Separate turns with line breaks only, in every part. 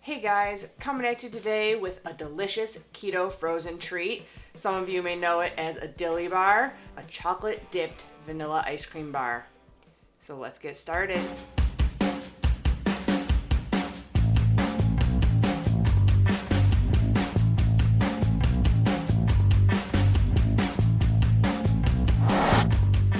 Hey guys, coming at you today with a delicious keto frozen treat. Some of you may know it as a dilly bar, a chocolate dipped vanilla ice cream bar. So let's get started.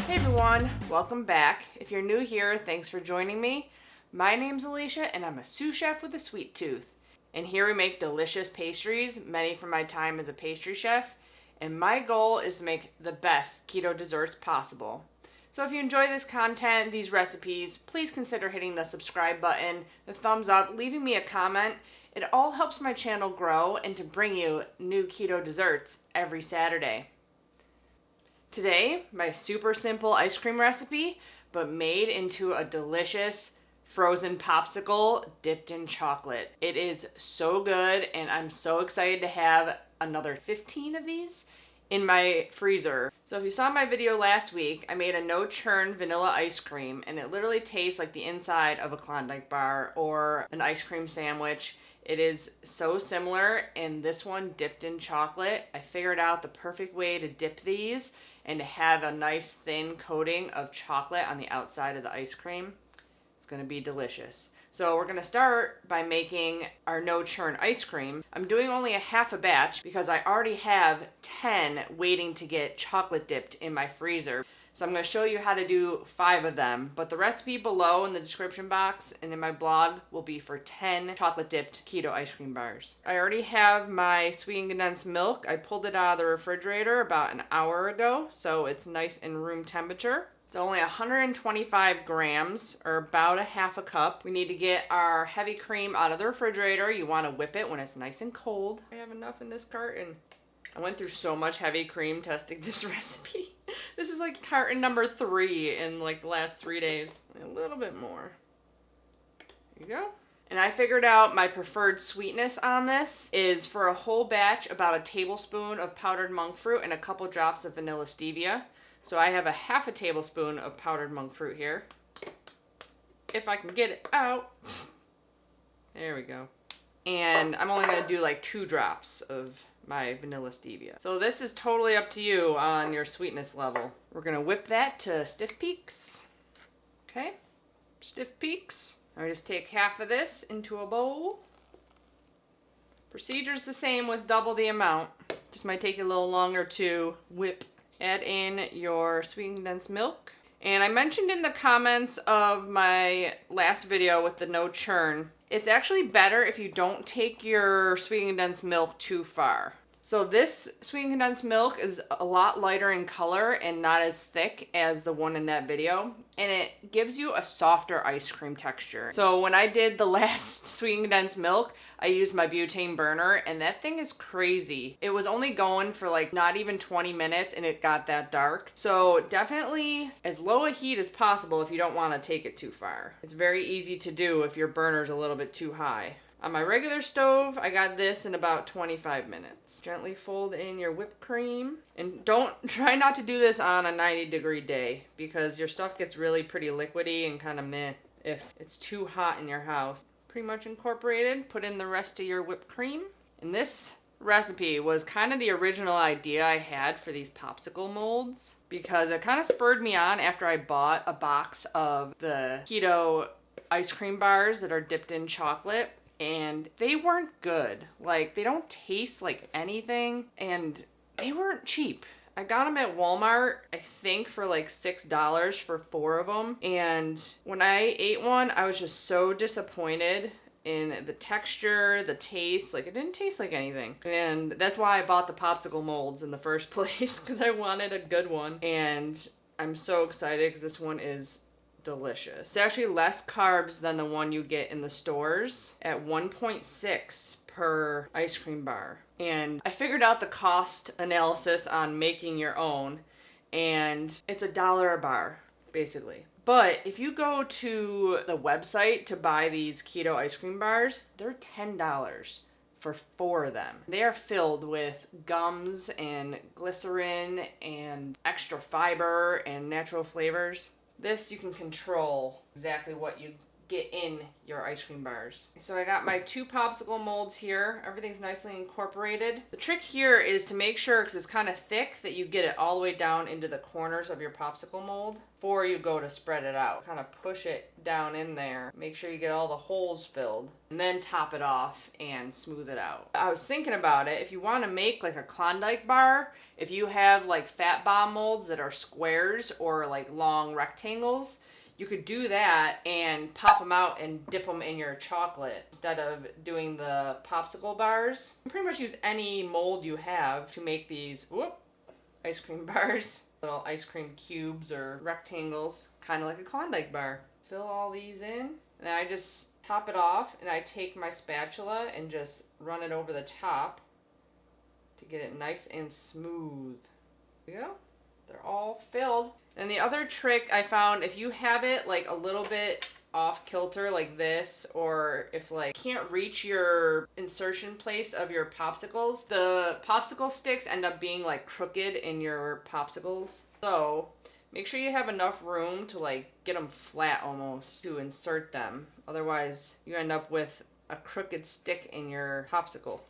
Hey everyone, welcome back. If you're new here, thanks for joining me. My name's Alicia and I'm a sous chef with a sweet tooth. And here we make delicious pastries, many from my time as a pastry chef. And my goal is to make the best keto desserts possible. So if you enjoy this content, these recipes, please consider hitting the subscribe button, the thumbs up, leaving me a comment. It all helps my channel grow and to bring you new keto desserts every Saturday. Today, my super simple ice cream recipe, but made into a delicious frozen popsicle dipped in chocolate. It is so good and I'm so excited to have another 15 of these in my freezer. So if you saw my video last week, I made a no churn vanilla ice cream and it literally tastes like the inside of a Klondike bar or an ice cream sandwich. It is so similar, and this one dipped in chocolate. I figured out the perfect way to dip these and to have a nice thin coating of chocolate on the outside of the ice cream. It's gonna be delicious. So we're gonna start by making our no churn ice cream. I'm doing only a half a batch because I already have 10 waiting to get chocolate dipped in my freezer. So I'm gonna show you how to do 5 of them, but the recipe below in the description box and in my blog will be for 10 chocolate dipped keto ice cream bars. I already have my sweetened condensed milk. I pulled it out of the refrigerator about an hour ago, so it's nice and room temperature. It's only 125 grams, or about a half a cup. We need to get our heavy cream out of the refrigerator. You want to whip it when it's nice and cold. I have enough in this carton. I went through so much heavy cream testing this recipe. This is like carton number 3 in like the last 3 days. A little bit more. There you go. And I figured out my preferred sweetness on this is for a whole batch about a tablespoon of powdered monk fruit and a couple drops of vanilla stevia. So I have a half a tablespoon of powdered monk fruit here. If I can get it out. There we go. And I'm only gonna do like 2 drops of my vanilla stevia. So this is totally up to you on your sweetness level. We're gonna whip that to stiff peaks. Okay, stiff peaks. I just take half of this into a bowl. Procedure's the same with double the amount. Just might take you a little longer to whip. Add in your sweetened condensed milk. And I mentioned in the comments of my last video with the no churn, it's actually better if you don't take your sweetened condensed milk too far. So this sweetened condensed milk is a lot lighter in color and not as thick as the one in that video. And it gives you a softer ice cream texture. So when I did the last sweetened condensed milk, I used my butane burner and that thing is crazy. It was only going for like not even 20 minutes and it got that dark. So definitely as low a heat as possible if you don't want to take it too far. It's very easy to do if your burner's a little bit too high. On my regular stove, I got this in about 25 minutes. Gently fold in your whipped cream. And try not to do this on a 90-degree day because your stuff gets really pretty liquidy and kind of meh if it's too hot in your house. Pretty much incorporated. Put in the rest of your whipped cream. And this recipe was kind of the original idea I had for these popsicle molds because it kind of spurred me on after I bought a box of the keto ice cream bars that are dipped in chocolate. And they weren't good. Like, they don't taste like anything, and they weren't cheap. I got them at Walmart, I think for like $6 for 4 of them. And when I ate one, I was just so disappointed in the texture, the taste. Like, it didn't taste like anything. And that's why I bought the popsicle molds in the first place, because I wanted a good one. And I'm so excited because this one is delicious. It's actually less carbs than the one you get in the stores at 1.6 per ice cream bar. And I figured out the cost analysis on making your own, and it's $1 a bar, basically. But if you go to the website to buy these keto ice cream bars, they're $10 for 4 of them. They are filled with gums and glycerin and extra fiber and natural flavors. This you can control exactly what you get in your ice cream bars. So I got my 2 popsicle molds here. Everything's nicely incorporated. The trick here is to make sure, because it's kind of thick, that you get it all the way down into the corners of your popsicle mold before you go to spread it out. Kind of push it down in there. Make sure you get all the holes filled, and then top it off and smooth it out. I was thinking about it. If you want to make like a Klondike bar, if you have like fat bomb molds that are squares or like long rectangles, you could do that and pop them out and dip them in your chocolate instead of doing the popsicle bars. You can pretty much use any mold you have to make these ice cream bars. Little ice cream cubes or rectangles, kind of like a Klondike bar. Fill all these in, and I just top it off, and I take my spatula and just run it over the top to get it nice and smooth. There we go. They're all filled. And the other trick I found, if you have it like a little bit off kilter like this, or if like can't reach your insertion place of your popsicles, the popsicle sticks end up being like crooked in your popsicles. So make sure you have enough room to like get them flat almost to insert them. Otherwise you end up with a crooked stick in your popsicle.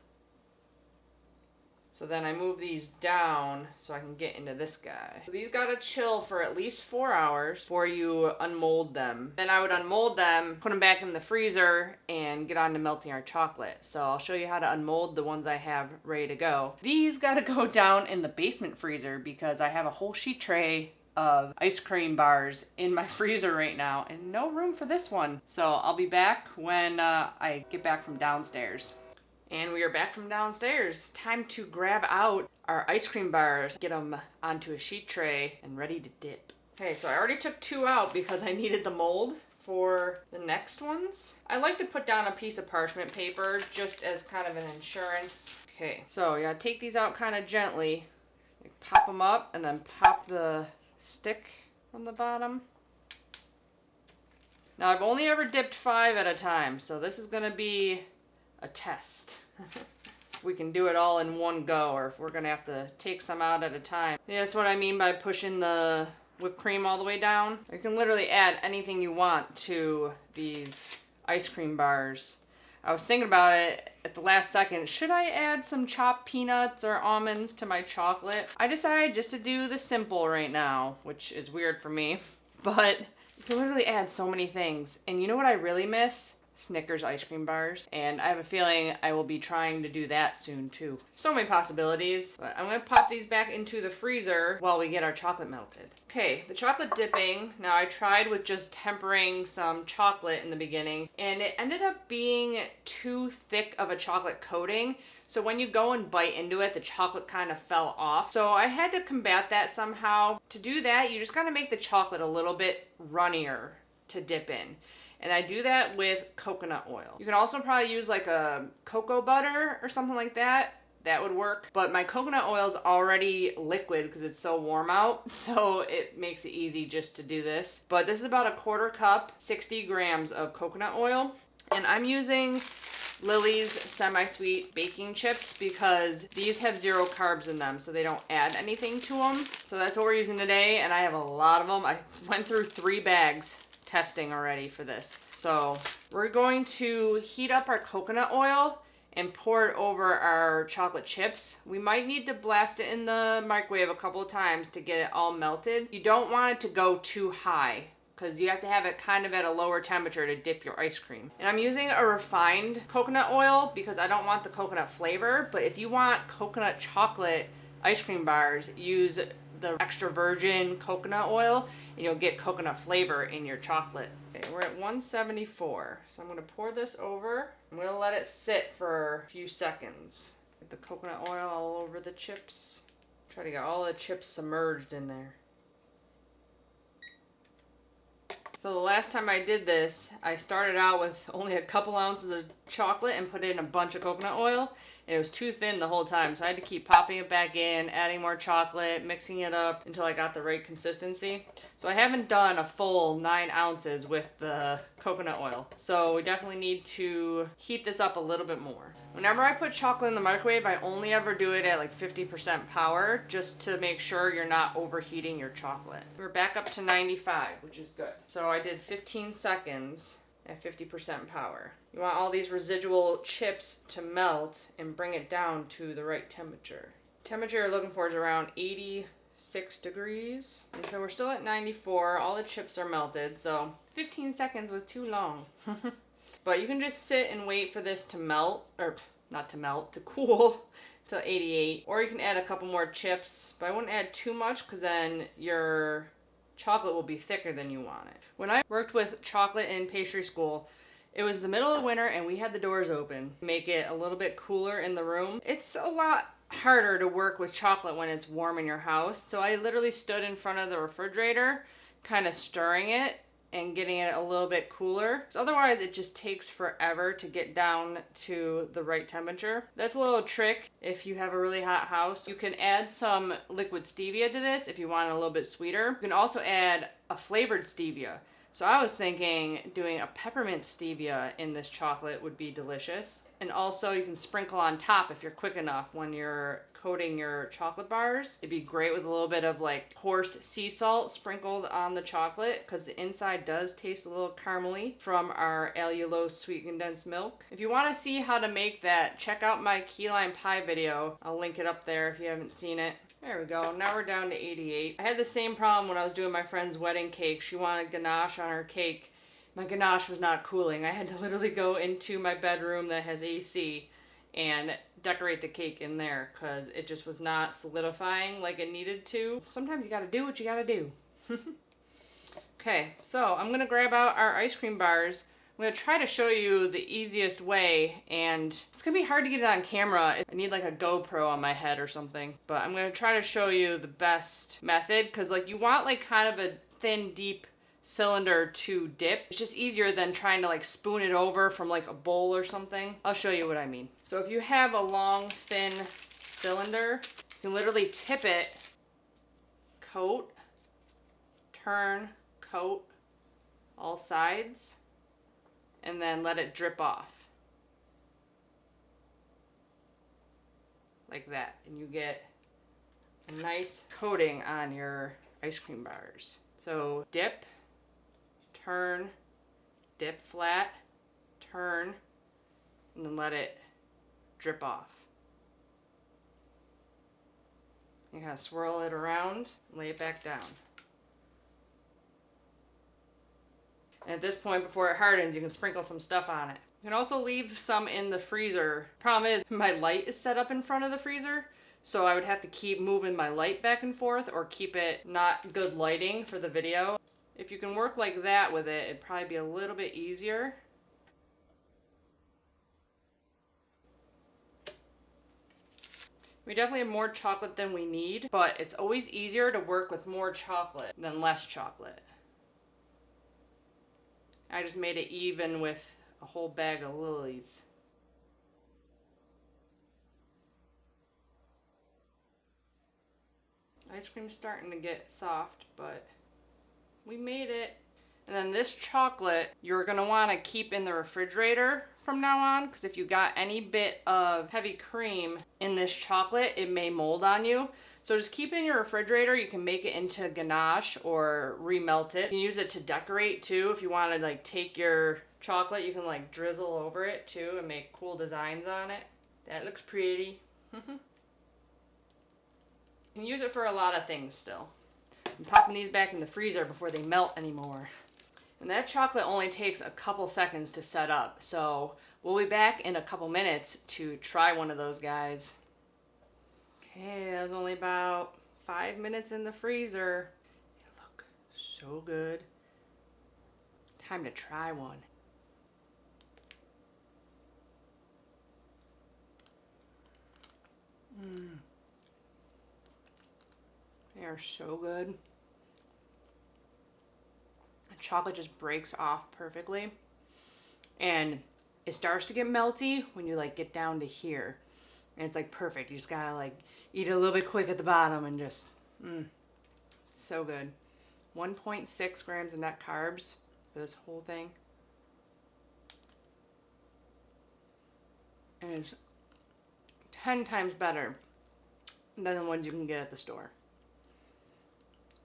So then I move these down so I can get into this guy. So these gotta chill for at least 4 hours before you unmold them. Then I would unmold them, put them back in the freezer, and get on to melting our chocolate. So I'll show you how to unmold the ones I have ready to go. These gotta go down in the basement freezer because I have a whole sheet tray of ice cream bars in my freezer right now and no room for this one. So I'll be back when I get back from downstairs. And we are back from downstairs. Time to grab out our ice cream bars, get them onto a sheet tray, and ready to dip. Okay, so I already took 2 out because I needed the mold for the next ones. I like to put down a piece of parchment paper just as kind of an insurance. Okay, so you gotta take these out kind of gently. Pop them up and then pop the stick on the bottom. Now I've only ever dipped 5 at a time, so this is gonna be a test. If we can do it all in one go, or if we're gonna have to take some out at a time. Yeah, that's what I mean by pushing the whipped cream all the way down. You can literally add anything you want to these ice cream bars. I was thinking about it at the last second. Should I add some chopped peanuts or almonds to my chocolate? I decided just to do the simple right now, which is weird for me, but you can literally add so many things. And you know what I really miss? Snickers ice cream bars, and I have a feeling I will be trying to do that soon too. So many possibilities, but I'm gonna pop these back into the freezer while we get our chocolate melted. Okay, the chocolate dipping. Now I tried with just tempering some chocolate in the beginning, and it ended up being too thick of a chocolate coating. So when you go and bite into it, the chocolate kind of fell off. So I had to combat that somehow. To do that, you just gotta make the chocolate a little bit runnier to dip in. And I do that with coconut oil. You can also probably use like a cocoa butter or something like that. That would work. But my coconut oil is already liquid because it's so warm out. So it makes it easy just to do this. But this is about a 1/4 cup, 60 grams of coconut oil. And I'm using Lily's semi-sweet baking chips because these have 0 carbs in them, so they don't add anything to them. So that's what we're using today, and I have a lot of them. I went through 3 bags testing already for this. So we're going to heat up our coconut oil and pour it over our chocolate chips. We might need to blast it in the microwave a couple of times to get it all melted. You don't want it to go too high because you have to have it kind of at a lower temperature to dip your ice cream. And I'm using a refined coconut oil because I don't want the coconut flavor, but if you want coconut chocolate ice cream bars, use the extra virgin coconut oil and you'll get coconut flavor in your chocolate. Okay, we're at 174. So I'm gonna pour this over. I'm gonna let it sit for a few seconds. Get the coconut oil all over the chips. Try to get all the chips submerged in there. So the last time I did this, I started out with only a couple ounces of chocolate and put in a bunch of coconut oil. And it was too thin the whole time, so I had to keep popping it back in, adding more chocolate, mixing it up until I got the right consistency. So I haven't done a full 9 ounces with the coconut oil. So we definitely need to heat this up a little bit more. Whenever I put chocolate in the microwave, I only ever do it at like 50% power, just to make sure you're not overheating your chocolate. We're back up to 95, which is good. So I did 15 seconds. at 50% power. You want all these residual chips to melt and bring it down to the right temperature. Temperature you're looking for is around 86 degrees. And so we're still at 94. All the chips are melted, so 15 seconds was too long. But you can just sit and wait for this to melt, or not to melt, to cool till 88. Or you can add a couple more chips, but I wouldn't add too much because then your chocolate will be thicker than you want it. When I worked with chocolate in pastry school, it was the middle of winter and we had the doors open. Make it a little bit cooler in the room. It's a lot harder to work with chocolate when it's warm in your house. So I literally stood in front of the refrigerator, kind of stirring it and getting it a little bit cooler. So otherwise it just takes forever to get down to the right temperature. That's a little trick if you have a really hot house. You can add some liquid stevia to this if you want it a little bit sweeter. You can also add a flavored stevia. So I was thinking doing a peppermint stevia in this chocolate would be delicious. And also you can sprinkle on top if you're quick enough when you're coating your chocolate bars. It'd be great with a little bit of like coarse sea salt sprinkled on the chocolate because the inside does taste a little caramely from our allulose sweet condensed milk. If you want to see how to make that, check out my key lime pie video. I'll link it up there if you haven't seen it. There we go. Now we're down to 88. I had the same problem when I was doing my friend's wedding cake. She wanted ganache on her cake. My ganache was not cooling. I had to literally go into my bedroom that has AC and decorate the cake in there because it just was not solidifying like it needed to. Sometimes you gotta do what you gotta do. Okay, so I'm gonna grab out our ice cream bars. I'm gonna try to show you the easiest way, and it's gonna be hard to get it on camera. I need like a GoPro on my head or something, but I'm gonna try to show you the best method because like you want like kind of a thin, deep cylinder to dip. It's just easier than trying to like spoon it over from like a bowl or something. I'll show you what I mean. So if you have a long, thin cylinder, you can literally tip it, coat, turn, coat, all sides, and then let it drip off. Like that. And you get a nice coating on your ice cream bars. So dip, turn, dip flat, turn, and then let it drip off. You kind of swirl it around, lay it back down. And at this point, before it hardens, you can sprinkle some stuff on it. You can also leave some in the freezer. Problem is, my light is set up in front of the freezer, so I would have to keep moving my light back and forth or keep it not good lighting for the video. If you can work like that with it, it'd probably be a little bit easier. We definitely have more chocolate than we need, but it's always easier to work with more chocolate than less chocolate. I just made it even with a whole bag of lilies. Ice cream's starting to get soft, but we made it. And then this chocolate, you're gonna wanna keep in the refrigerator from now on, because if you got any bit of heavy cream in this chocolate, it may mold on you. So just keep it in your refrigerator. You can make it into ganache or remelt it. You can use it to decorate too. If you wanna like take your chocolate, you can like drizzle over it too and make cool designs on it. That looks pretty. You can use it for a lot of things still. I'm popping these back in the freezer before they melt anymore. And that chocolate only takes a couple seconds to set up, so we'll be back in a couple minutes to try one of those guys. Okay, that was only about 5 minutes in the freezer. They look so good. Time to try one. They are so good. The chocolate just breaks off perfectly. And it starts to get melty when you like get down to here. And it's like perfect. You just gotta like eat it a little bit quick at the bottom and just, it's so good. 1.6 grams of net carbs for this whole thing. And it's 10 times better than the ones you can get at the store.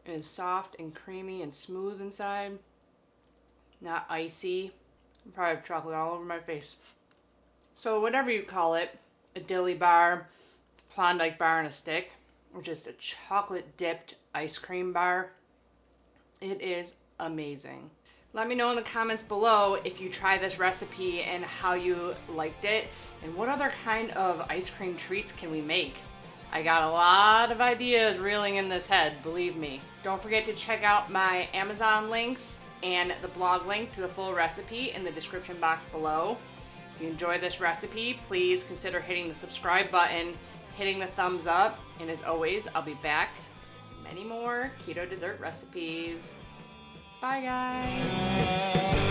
It is soft and creamy and smooth inside. Not icy I probably have chocolate all over my face. So whatever you call it, a dilly bar, Klondike bar on a stick, or just a chocolate dipped ice cream bar, it is amazing. Let me know in the comments below if you try this recipe and how you liked it, and what other kind of ice cream treats can we make. I got a lot of ideas reeling in this head, believe me. Don't forget to check out my Amazon links and the blog link to the full recipe in the description box below. If you enjoyed this recipe, please consider hitting the subscribe button, hitting the thumbs up, and as always, I'll be back with many more keto dessert recipes. Bye guys!